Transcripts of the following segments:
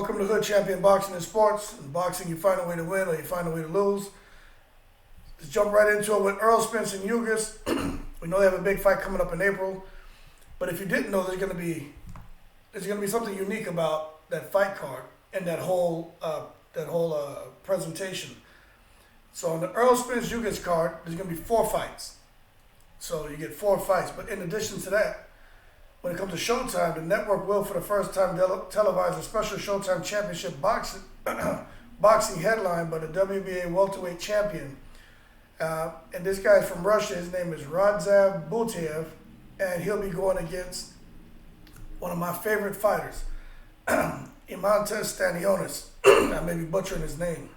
Welcome to Hood Champion Boxing and Sports. In boxing, you find a way to win or you find a way to lose. Let's jump right into it with Errol Spence and Ugas. We know they have a big fight coming up in April, but if you didn't know, there's going to be something unique about that fight card and that whole presentation. So on the Errol Spence Ugas card, there's going to be 4 fights. So you get 4 fights, but in addition to that, when it comes to Showtime, the network will, for the first time, televise a special Showtime Championship boxing headline by the WBA welterweight champion. And this guy is from Russia. His name is Radzhab Butaev, and he'll be going against one of my favorite fighters, Eimantas Stanionis. I may be butchering his name.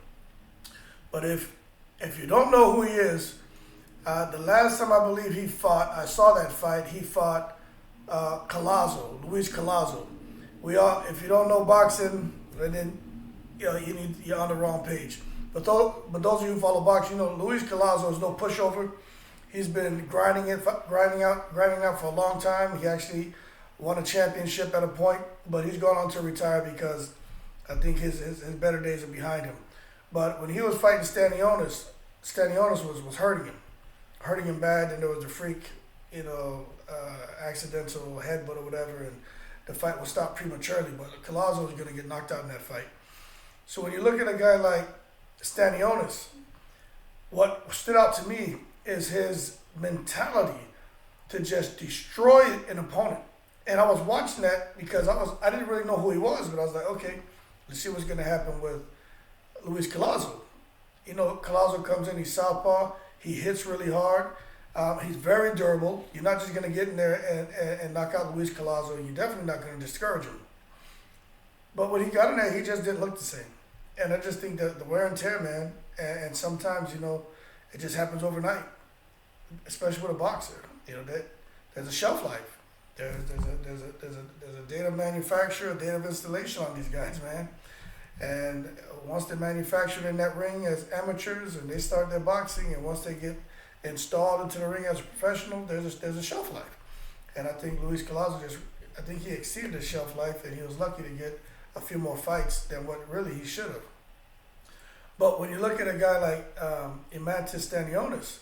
But if you don't know who he is, the last time I believe he fought, I saw that fight, he fought Luis Collazo. If you don't know boxing, then you're on the wrong page. But those of you who follow boxing, Luis Collazo is no pushover. He's been grinding out for a long time. He actually won a championship at a point, but he's gone on to retire because I think his better days are behind him. But when he was fighting Stanionis was hurting him bad, and there was a freak, accidental headbutt or whatever, and the fight was stopped prematurely. But Collazo was going to get knocked out in that fight. So when you look at a guy like Stanionis, what stood out to me is his mentality to just destroy an opponent. And I was watching that because I didn't really know who he was, but I was like, okay, let's see what's going to happen with Luis Collazo. Collazo comes in, he's southpaw, he hits really hard. He's very durable. You're not just going to get in there and knock out Luis Collazo. You're definitely not going to discourage him. But when he got in there, he just didn't look the same. And I just think that the wear and tear, man, and sometimes, it just happens overnight, especially with a boxer. There's a shelf life. There's a date of manufacture, a date of installation on these guys, man. And once they're manufactured in that ring as amateurs and they start their boxing, and once they get installed into the ring as a professional, there's a shelf life. And I think Luis Collazo he exceeded his shelf life, and he was lucky to get a few more fights than what really he should have. But when you look at a guy like Eimantas Stanionis,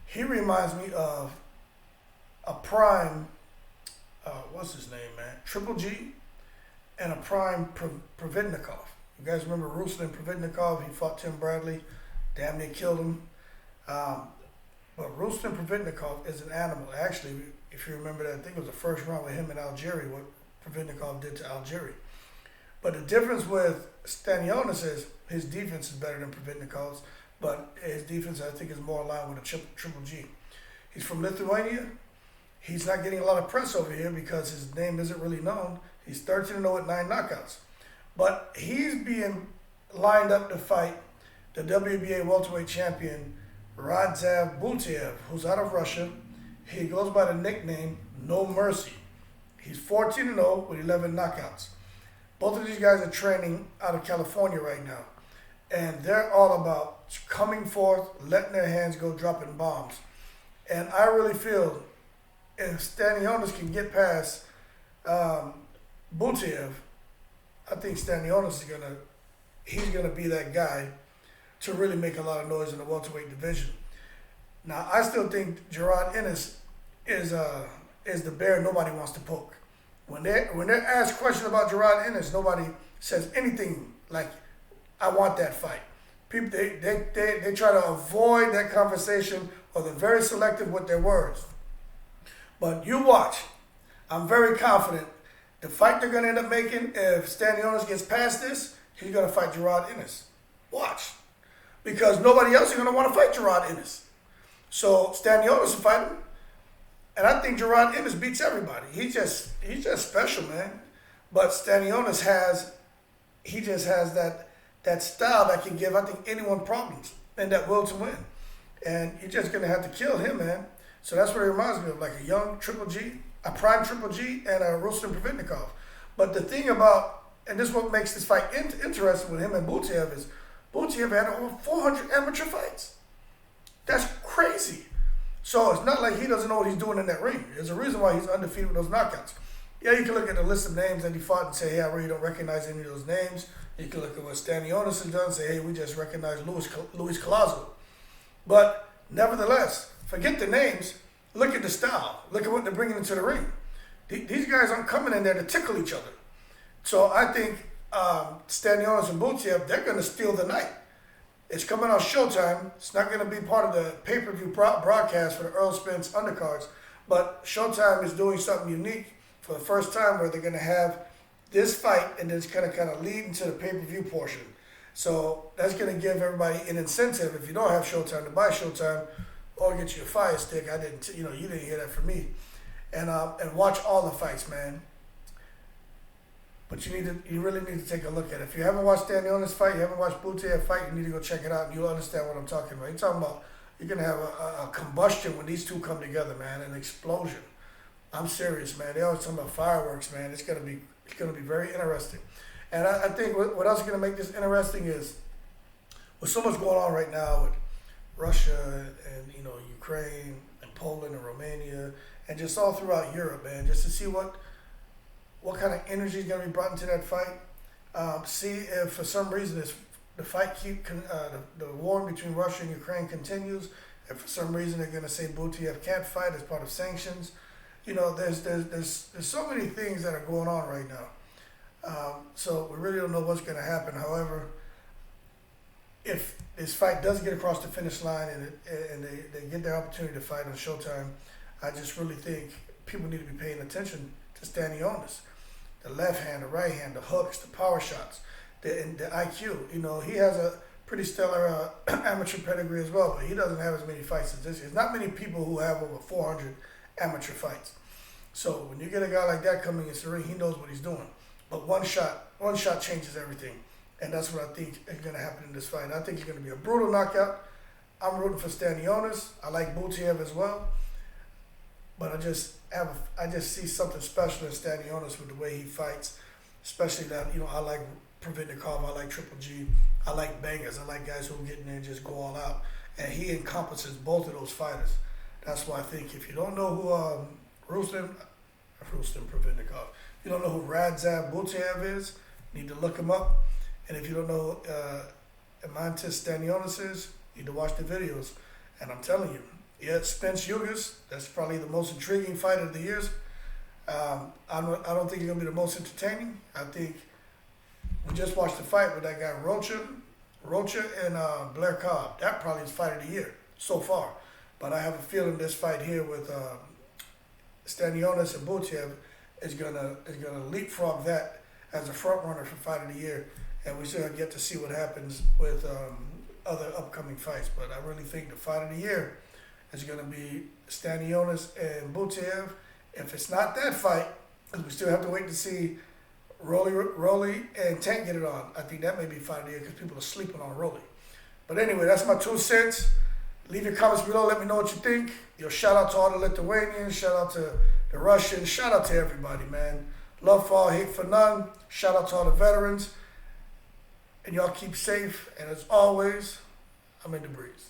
he reminds me of a prime, what's his name, man? Triple G and a prime Providnikov. You guys remember Ruslan Providnikov? He fought Tim Bradley, damn near killed him. But Ruslan Providnikov is an animal. Actually, if you remember that, I think it was the first round with him in Algeria, what Providnikov did to Algeria. But the difference with Stanionis is his defense is better than Providnikov's, but his defense, I think, is more aligned with a Triple G. He's from Lithuania. He's not getting a lot of press over here because his name isn't really known. He's 13-0 with 9 knockouts. But he's being lined up to fight the WBA welterweight champion, Radzhab Butaev, who's out of Russia. He goes by the nickname No Mercy. He's 14-0 with 11 knockouts. Both of these guys are training out of California right now. And they're all about coming forth, letting their hands go, dropping bombs. And I really feel if Stanionis can get past Butaev, I think Stanionis he's gonna be that guy to really make a lot of noise in the welterweight division. Now, I still think Gerard Ennis is the bear nobody wants to poke. When they're asked questions about Gerard Ennis, nobody says anything like, "I want that fight." People they try to avoid that conversation, or they're very selective with their words. But you watch. I'm very confident the fight they're gonna end up making, if Stanionis gets past this, he's gonna fight Gerard Ennis. Watch. Because nobody else is going to want to fight Gerard Ennis. So Stanionis will fight him. And I think Gerard Ennis beats everybody. He's just special, man. But Stanionis has that style that can give, I think, anyone problems and that will to win. And you're just going to have to kill him, man. So that's what it reminds me of, like a young Triple G, a prime Triple G, and a Ruslan Providnikov. But the thing about, and this is what makes this fight interesting with him and Butaev, is Butaev had over 400 amateur fights. That's crazy. So it's not like he doesn't know what he's doing in that ring. There's a reason why he's undefeated with those knockouts. Yeah, you can look at the list of names that he fought and say, hey, I really don't recognize any of those names. You can look at what Stanionis has done and say, hey, we just recognize Luis Collazo. But nevertheless, forget the names. Look at the style. Look at what they're bringing into the ring. These guys aren't coming in there to tickle each other. So I think Stanionis and Butaev, they're going to steal the night. It's coming on Showtime. It's not going to be part of the pay-per-view broadcast for the Earl Spence undercards. But Showtime is doing something unique for the first time where they're going to have this fight and then it's going to kind of lead into the pay-per-view portion. So that's going to give everybody an incentive if you don't have Showtime to buy Showtime or get you a Fire Stick. I didn't, you didn't hear that from me. And watch all the fights, man. But you really need to take a look at it. If you haven't watched Stanionis fight, you haven't watched Butaev fight, you need to go check it out and you'll understand what I'm talking about. You're talking about you're gonna have a combustion when these two come together, man, an explosion. I'm serious, man. They always talking about fireworks, man. It's gonna be very interesting. And I think what else is gonna make this interesting is with so much going on right now with Russia and Ukraine and Poland and Romania and just all throughout Europe, man, just to see what kind of energy is going to be brought into that fight. See if for some reason the war between Russia and Ukraine continues. If for some reason they're going to say Butaev can't fight as part of sanctions. There's so many things that are going on right now. So we really don't know what's going to happen. However, if this fight does get across the finish line and they get their opportunity to fight on Showtime, I just really think people need to be paying attention to Stanionis. The left hand, the right hand, the hooks, the power shots, the IQ. He has a pretty stellar amateur pedigree as well, but he doesn't have as many fights as this. There's not many people who have over 400 amateur fights. So when you get a guy like that coming into the ring, he knows what he's doing. But one shot changes everything. And that's what I think is going to happen in this fight. I think it's going to be a brutal knockout. I'm rooting for Stanionis. I like Butaev as well. But I just see something special in Stanionis with the way he fights, especially that I like Providnikov, I like Triple G, I like bangers, I like guys who get in there and just go all out, and he encompasses both of those fighters. That's why I think if you don't know who Rustem Providnikov, if you don't know who Radzhab Butaev is, you need to look him up, and if you don't know Eimantas Stanionis is, you need to watch the videos, and I'm telling you. Yeah, Spence Yugas, that's probably the most intriguing fight of the years. I don't think it's going to be the most entertaining. I think we just watched the fight with that guy Rocha and Blair Cobb. That probably is fight of the year so far. But I have a feeling this fight here with Stanionis and Butaev is gonna leapfrog that as a front runner for fight of the year. And we still get to see what happens with other upcoming fights. But I really think the fight of the year is going to be Stanionis and Butaev. If it's not that fight, because we still have to wait to see Rolly and Tank get it on. I think that may be fight of the year because people are sleeping on Rolly. But anyway, that's my 2 cents. Leave your comments below. Let me know what you think. Shout out to all the Lithuanians. Shout out to the Russians. Shout out to everybody, man. Love for all, hate for none. Shout out to all the veterans. And y'all keep safe. And as always, I'm in the breeze.